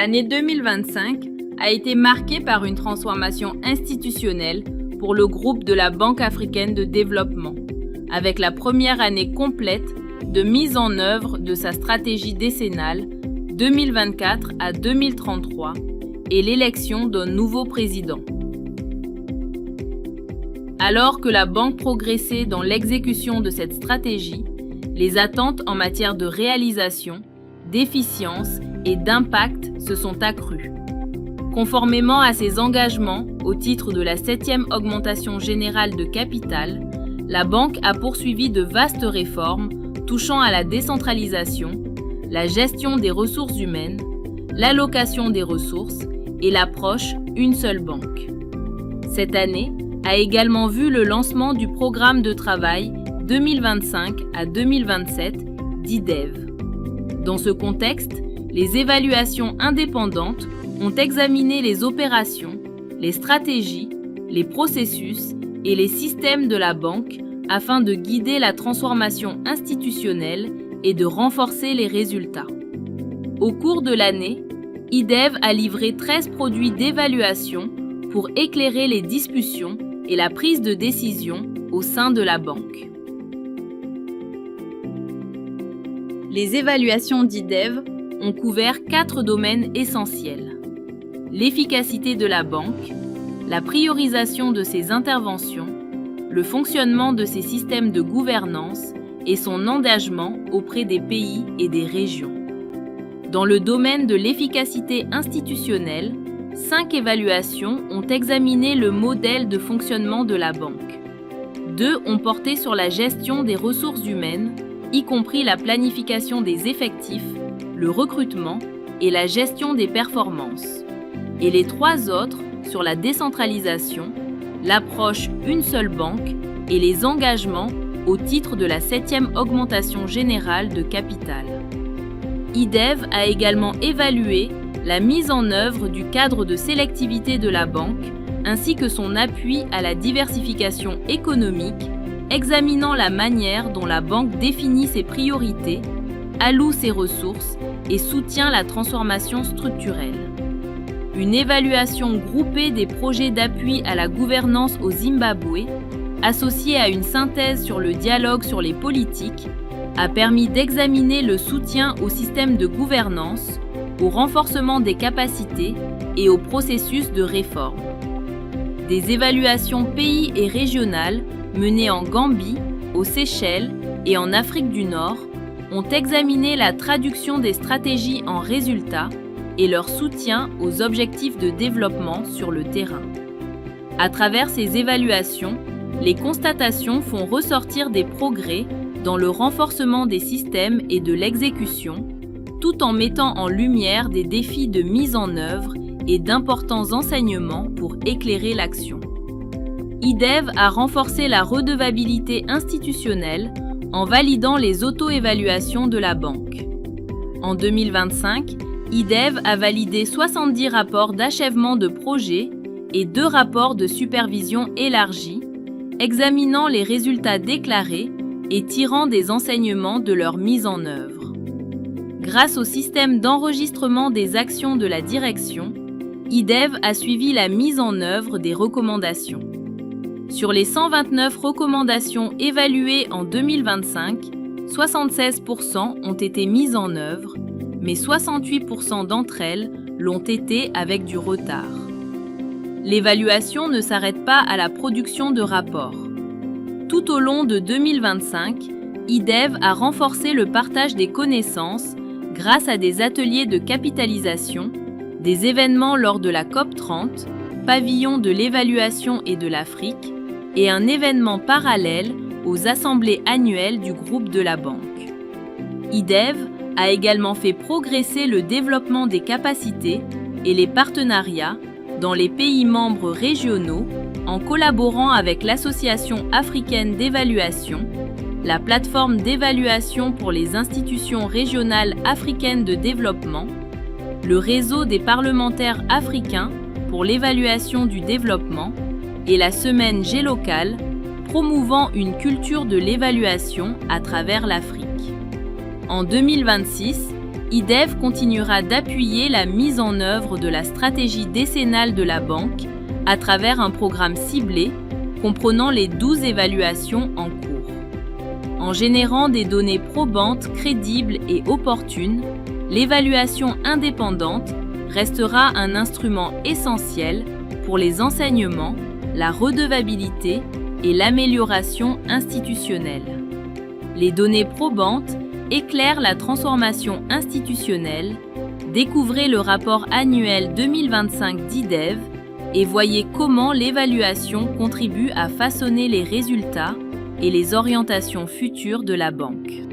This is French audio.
L'année 2025 a été marquée par une transformation institutionnelle pour le groupe de la Banque africaine de développement, avec la première année complète de mise en œuvre de sa stratégie décennale 2024 à 2033 et l'élection d'un nouveau président. Alors que la banque progressait dans l'exécution de cette stratégie, les attentes en matière de réalisation, d'efficience et d'impact se sont accrues. Conformément à ses engagements au titre de la 7e augmentation générale de capital, la banque a poursuivi de vastes réformes touchant à la décentralisation, la gestion des ressources humaines, l'allocation des ressources et l'approche une seule banque. Cette année a également vu le lancement du programme de travail 2025 à 2027 d'IDEV. Dans ce contexte, les évaluations indépendantes ont examiné les opérations, les stratégies, les processus et les systèmes de la banque afin de guider la transformation institutionnelle et de renforcer les résultats. Au cours de l'année, IDEV a livré 13 produits d'évaluation pour éclairer les discussions et la prise de décision au sein de la banque. Les évaluations d'IDEV ont couvert 4 domaines essentiels. L'efficacité de la banque, la priorisation de ses interventions, le fonctionnement de ses systèmes de gouvernance et son engagement auprès des pays et des régions. Dans le domaine de l'efficacité institutionnelle, 5 évaluations ont examiné le modèle de fonctionnement de la banque. 2 ont porté sur la gestion des ressources humaines, y compris la planification des effectifs, le recrutement et la gestion des performances. Et les 3 autres sur la décentralisation, l'approche une seule banque et les engagements au titre de la 7e augmentation générale de capital. IDEV a également évalué la mise en œuvre du cadre de sélectivité de la banque ainsi que son appui à la diversification économique, examinant la manière dont la banque définit ses priorités, alloue ses ressources et soutient la transformation structurelle. Une évaluation groupée des projets d'appui à la gouvernance au Zimbabwe, associée à une synthèse sur le dialogue sur les politiques, a permis d'examiner le soutien au système de gouvernance, au renforcement des capacités et au processus de réforme. Des évaluations pays et régionales menées en Gambie, aux Seychelles et en Afrique du Nord ont examiné la traduction des stratégies en résultats et leur soutien aux objectifs de développement sur le terrain. À travers ces évaluations, les constatations font ressortir des progrès dans le renforcement des systèmes et de l'exécution, tout en mettant en lumière des défis de mise en œuvre et d'importants enseignements pour éclairer l'action. IDEV a renforcé la redevabilité institutionnelle en validant les auto-évaluations de la banque. En 2025, IDEV a validé 70 rapports d'achèvement de projet et 2 rapports de supervision élargie, examinant les résultats déclarés et tirant des enseignements de leur mise en œuvre. Grâce au système d'enregistrement des actions de la direction, IDEV a suivi la mise en œuvre des recommandations. Sur les 129 recommandations évaluées en 2025, 76% ont été mises en œuvre, mais 68% d'entre elles l'ont été avec du retard. L'évaluation ne s'arrête pas à la production de rapports. Tout au long de 2025, IDEV a renforcé le partage des connaissances grâce à des ateliers de capitalisation, des événements lors de la COP30, pavillon de l'évaluation et de l'Afrique, et un événement parallèle aux assemblées annuelles du groupe de la banque. IDEV a également fait progresser le développement des capacités et les partenariats dans les pays membres régionaux en collaborant avec l'Association africaine d'évaluation, la plateforme d'évaluation pour les institutions régionales africaines de développement, le réseau des parlementaires africains pour l'évaluation du développement et la semaine G-Local, promouvant une culture de l'évaluation à travers l'Afrique. En 2026, IDEV continuera d'appuyer la mise en œuvre de la stratégie décennale de la banque à travers un programme ciblé comprenant les 12 évaluations en cours. En générant des données probantes, crédibles et opportunes, l'évaluation indépendante restera un instrument essentiel pour les enseignements, la redevabilité et l'amélioration institutionnelle. Les données probantes éclairent la transformation institutionnelle, découvrez le rapport annuel 2025 d'IDEV et voyez comment l'évaluation contribue à façonner les résultats et les orientations futures de la banque.